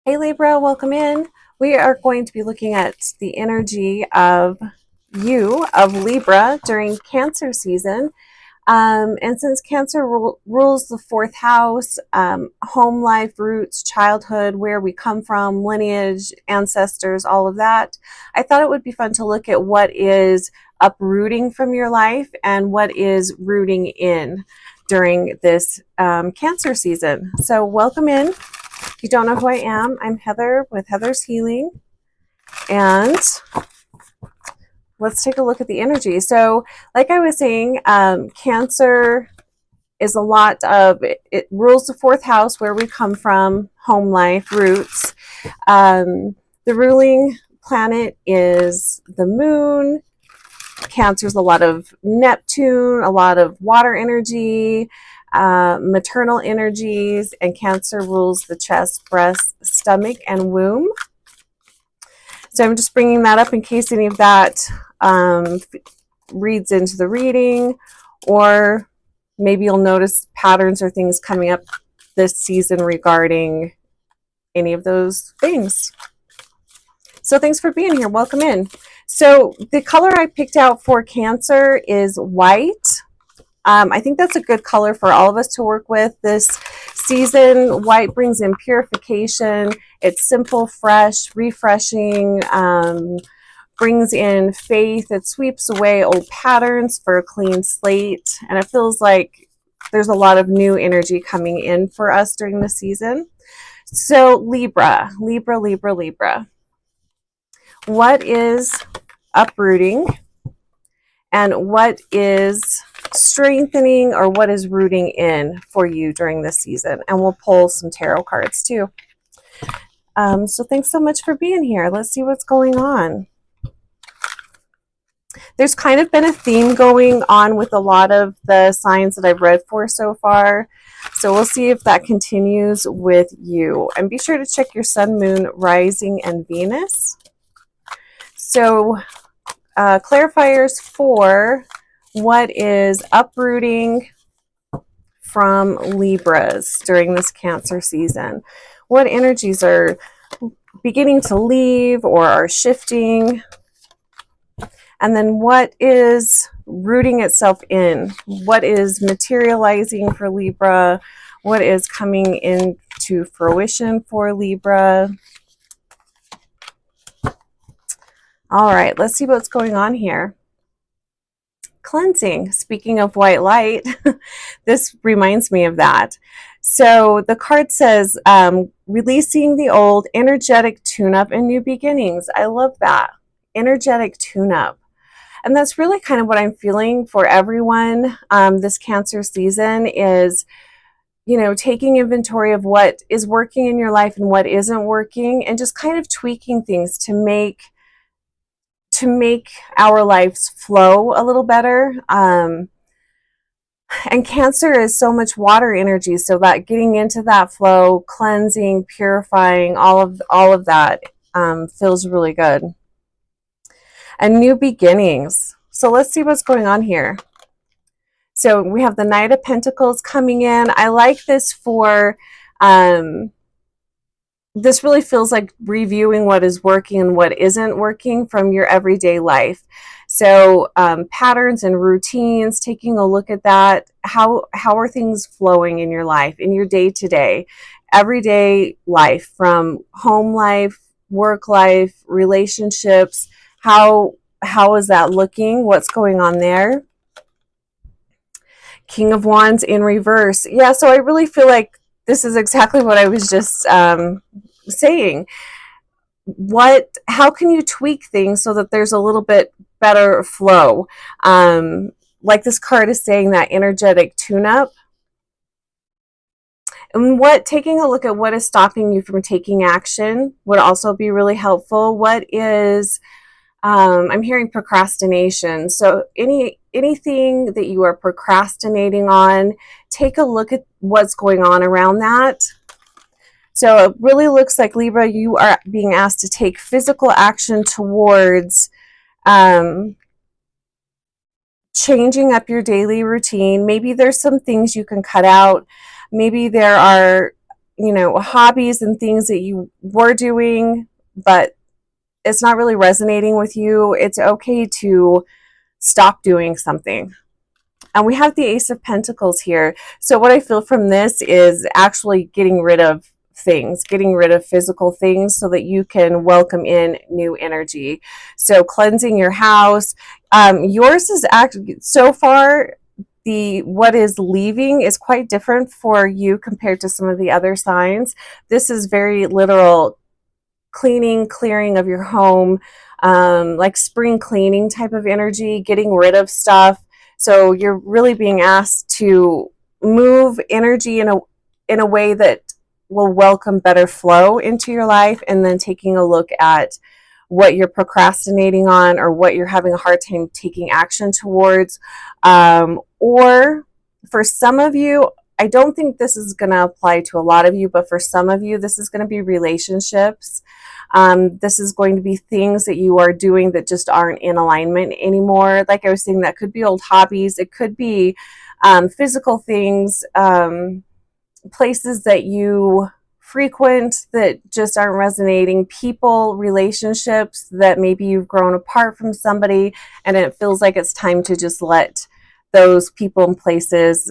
Hey Libra, welcome in. We are going to be looking at the energy of Libra, during Cancer season. And since Cancer rules the fourth house, home life, roots, childhood, where we come from, lineage, ancestors, all of that, I thought it would be fun to look at what is uprooting from your life and what is rooting in during this Cancer season. So welcome in. If you don't know who I am, I'm Heather with Heather's Healing, and let's take a look at the energy. So, like I was saying, Cancer is a lot of it rules the fourth house, where we come from, home life, roots. The ruling planet is the moon. Cancer's a lot of Neptune, a lot of water energy, maternal energies, and Cancer rules the chest, breast, stomach, and womb. So I'm just bringing that up in case any of that reads into the reading, or maybe you'll notice patterns or things coming up this season regarding any of those things. So thanks for being here. Welcome in. So the color I picked out for Cancer is white. I think that's a good color for all of us to work with this season. White brings in purification. It's simple, fresh, refreshing, brings in faith. It sweeps away old patterns for a clean slate. And it feels like there's a lot of new energy coming in for us during the season. So Libra. What is uprooting and what is strengthening, or what is rooting in for you during this season? And we'll pull some tarot cards too. So thanks so much for being here. Let's see what's going on. There's kind of been a theme going on with a lot of the signs that I've read for so far. So we'll see if that continues with you. And be sure to check your sun, moon, rising, and Venus. So clarifiers for what is uprooting from Libras during this Cancer season. What energies are beginning to leave or are shifting? And then what is rooting itself in? What is materializing for Libra? What is coming into fruition for Libra? All right, let's see what's going on here. Cleansing. Speaking of white light, this reminds me of that. So the card says, releasing the old, energetic tune-up and new beginnings. I love that. Energetic tune-up. And that's really kind of what I'm feeling for everyone this Cancer season is, taking inventory of what is working in your life and what isn't working, and just kind of tweaking things to make our lives flow a little better. And Cancer is so much water energy, so that getting into that flow, cleansing, purifying, all of that feels really good. And new beginnings. So let's see what's going on here. So we have the Knight of Pentacles coming in. I like this for this really feels like reviewing what is working and what isn't working from your everyday life. So patterns and routines, taking a look at that. How are things flowing in your life, in your day-to-day, everyday life, from home life, work life, relationships? How is that looking? What's going on there? King of Wands in reverse. Yeah, so I really feel like this is exactly what I was just saying. How can you tweak things so that there's a little bit better flow? Like this card is saying, that energetic tune-up. And taking a look at what is stopping you from taking action would also be really helpful. What is I'm hearing procrastination. So anything that you are procrastinating on, take a look at what's going on around that. So it really looks like, Libra, you are being asked to take physical action towards changing up your daily routine. Maybe there's some things you can cut out. Maybe there are hobbies and things that you were doing, but it's not really resonating with you. It's okay to stop doing something. And we have the Ace of Pentacles here. So what I feel from this is actually getting rid of things, getting rid of physical things so that you can welcome in new energy. So cleansing your house. Yours is actually, so far, what is leaving is quite different for you compared to some of the other signs. This is very literal cleaning, clearing of your home, like spring cleaning type of energy, getting rid of stuff. So you're really being asked to move energy in a way that will welcome better flow into your life, and then taking a look at what you're procrastinating on or what you're having a hard time taking action towards. Or for some of you, I don't think this is going to apply to a lot of you, but for some of you, this is going to be relationships. This is going to be things that you are doing that just aren't in alignment anymore. Like I was saying, that could be old hobbies. It could be physical things, places that you frequent that just aren't resonating, people, relationships that maybe you've grown apart from somebody and it feels like it's time to just let those people and places,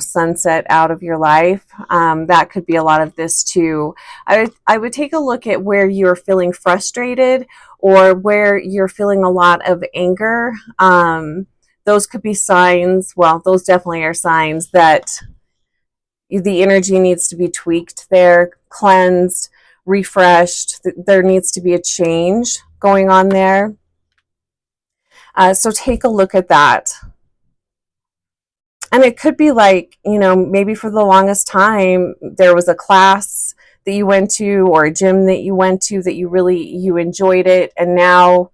sunset out of your life. That could be a lot of this too. I would take a look at where you're feeling frustrated or where you're feeling a lot of anger. Those could be signs. Well, those definitely are signs that the energy needs to be tweaked there, cleansed, refreshed. There needs to be a change going on there. So take a look at that. And it could be like, maybe for the longest time, there was a class that you went to or a gym that you went to that you enjoyed it. And now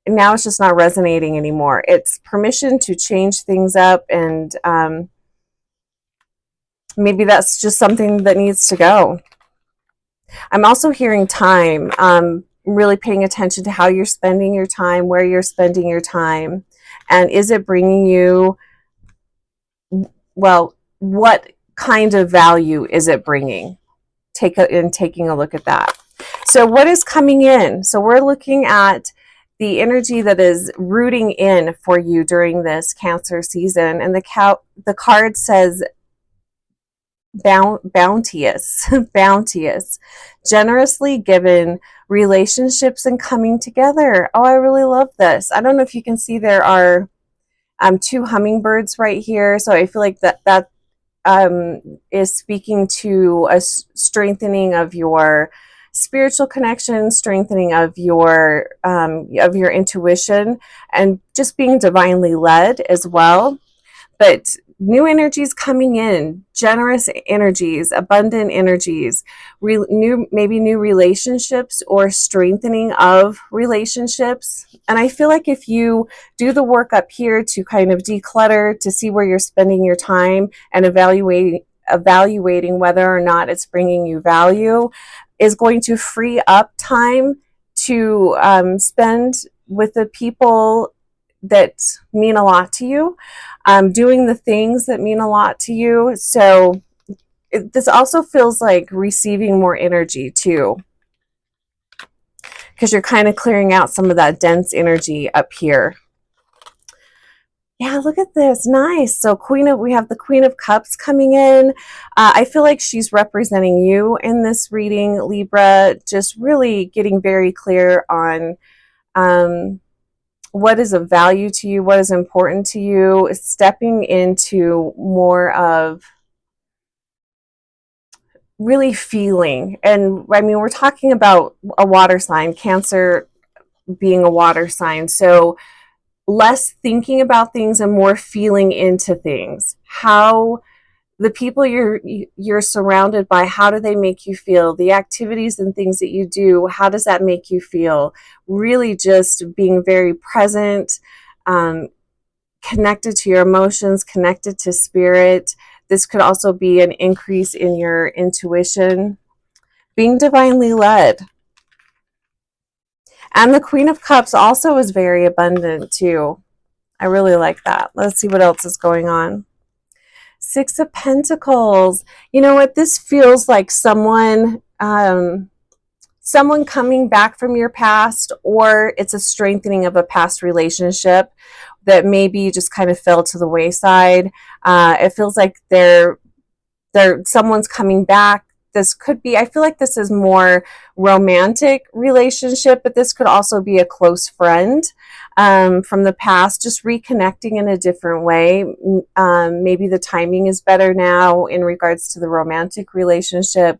it's just not resonating anymore. It's permission to change things up, and maybe that's just something that needs to go. I'm also hearing time, really paying attention to how you're spending your time, where you're spending your time, and is it bringing you, well, what kind of value is it bringing? Taking a look at that. So what is coming in? So we're looking at the energy that is rooting in for you during this Cancer season, and the card says bounteous, bounteous, generously given, relationships and coming together. Oh, I really love this. I don't know if you can see there are two hummingbirds right here. So I feel like that is speaking to a strengthening of your spiritual connection, strengthening of your intuition, and just being divinely led as well. But new energies coming in, generous energies, abundant energies, maybe new relationships or strengthening of relationships. And I feel like if you do the work up here to kind of declutter, to see where you're spending your time and evaluating whether or not it's bringing you value, is going to free up time to spend with the people that mean a lot to you, doing the things that mean a lot to you. So this also feels like receiving more energy too, because you're kind of clearing out some of that dense energy up here. Yeah, look at this. Nice. So we have the Queen of Cups coming in. I feel like she's representing you in this reading, Libra, just really getting very clear on what is of value to you, what is important to you, stepping into more of really feeling. And I mean, we're talking about a water sign, Cancer being a water sign. So less thinking about things and more feeling into things. How the people you're surrounded by, how do they make you feel? The activities and things that you do, how does that make you feel? Really just being very present, connected to your emotions, connected to spirit. This could also be an increase in your intuition, being divinely led. And the Queen of Cups also is very abundant too. I really like that. Let's see what else is going on. Six of Pentacles. You know what? This feels like someone coming back from your past, or it's a strengthening of a past relationship that maybe just kind of fell to the wayside. It feels like someone's coming back. This could be, I feel like this is more romantic relationship, but this could also be a close friend from the past, just reconnecting in a different way. Maybe the timing is better now in regards to the romantic relationship.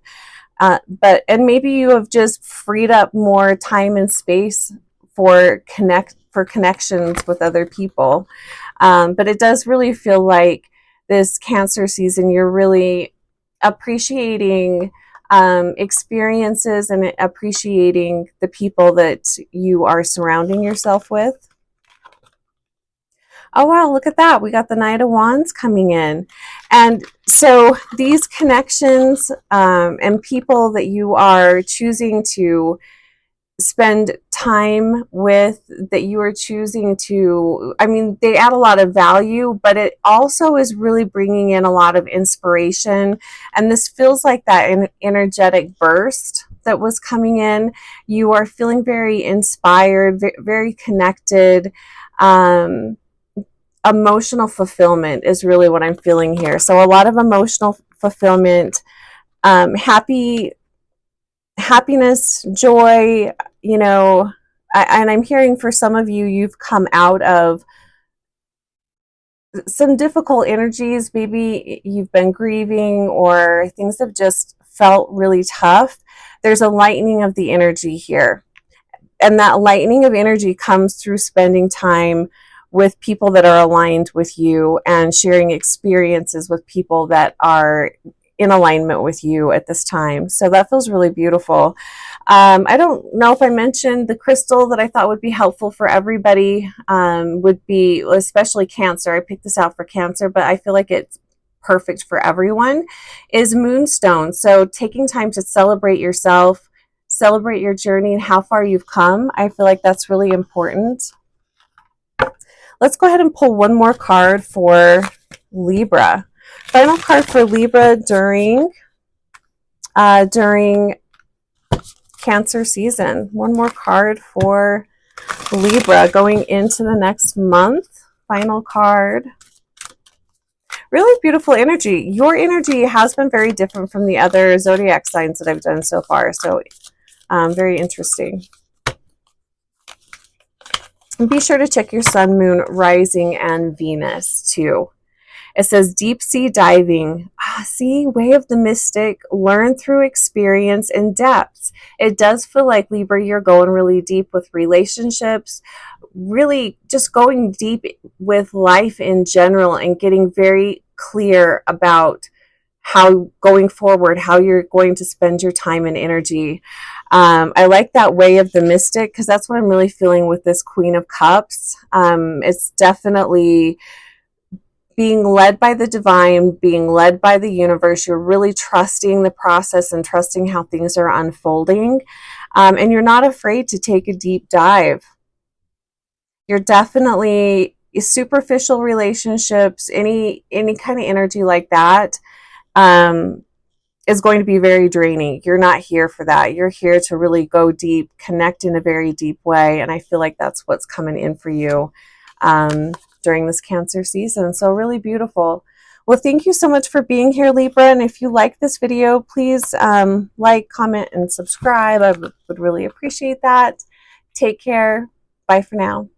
And maybe you have just freed up more time and space for connections with other people. But it does really feel like this Cancer season, you're really appreciating experiences and appreciating the people that you are surrounding yourself with. Oh, wow, look at that. We got the Knight of Wands coming in. And so these connections and people that you are choosing to spend time with, that you are choosing to, I mean, they add a lot of value, but it also is really bringing in a lot of inspiration. And this feels like that energetic burst that was coming in. You are feeling very inspired, very connected. Emotional fulfillment is really what I'm feeling here. So a lot of emotional fulfillment, happiness, joy, you know, and I'm hearing for some of you, you've come out of some difficult energies. Maybe you've been grieving or things have just felt really tough. There's a lightening of the energy here. And that lightening of energy comes through spending time with people that are aligned with you and sharing experiences with people that are in alignment with you at this time. So that feels really beautiful. I don't know if I mentioned the crystal that I thought would be helpful for everybody, would be, especially Cancer. I picked this out for Cancer, but I feel like it's perfect for everyone, is Moonstone. So taking time to celebrate yourself, celebrate your journey and how far you've come. I feel like that's really important. Let's go ahead and pull one more card for Libra. Final card for Libra during Cancer season. One more card for Libra going into the next month. Final card. Really beautiful energy. Your energy has been very different from the other zodiac signs that I've done so far. So very interesting. And be sure to check your sun, moon, rising, and Venus too. It says deep sea diving. See, way of the mystic, learn through experience and depths. It does feel like, Libra, you're going really deep with relationships, really just going deep with life in general and getting very clear about how going forward, how you're going to spend your time and energy. I like that way of the mystic because that's what I'm really feeling with this Queen of Cups. It's definitely being led by the divine, being led by the universe. You're really trusting the process and trusting how things are unfolding. And you're not afraid to take a deep dive. You're definitely superficial relationships, any kind of energy like that, is going to be very draining. You're not here for that. You're here to really go deep, connect in a very deep way. And I feel like that's what's coming in for you during this Cancer season. So really beautiful. Well, thank you so much for being here, Libra. And if you like this video, please like, comment, and subscribe. I would really appreciate that. Take care. Bye for now.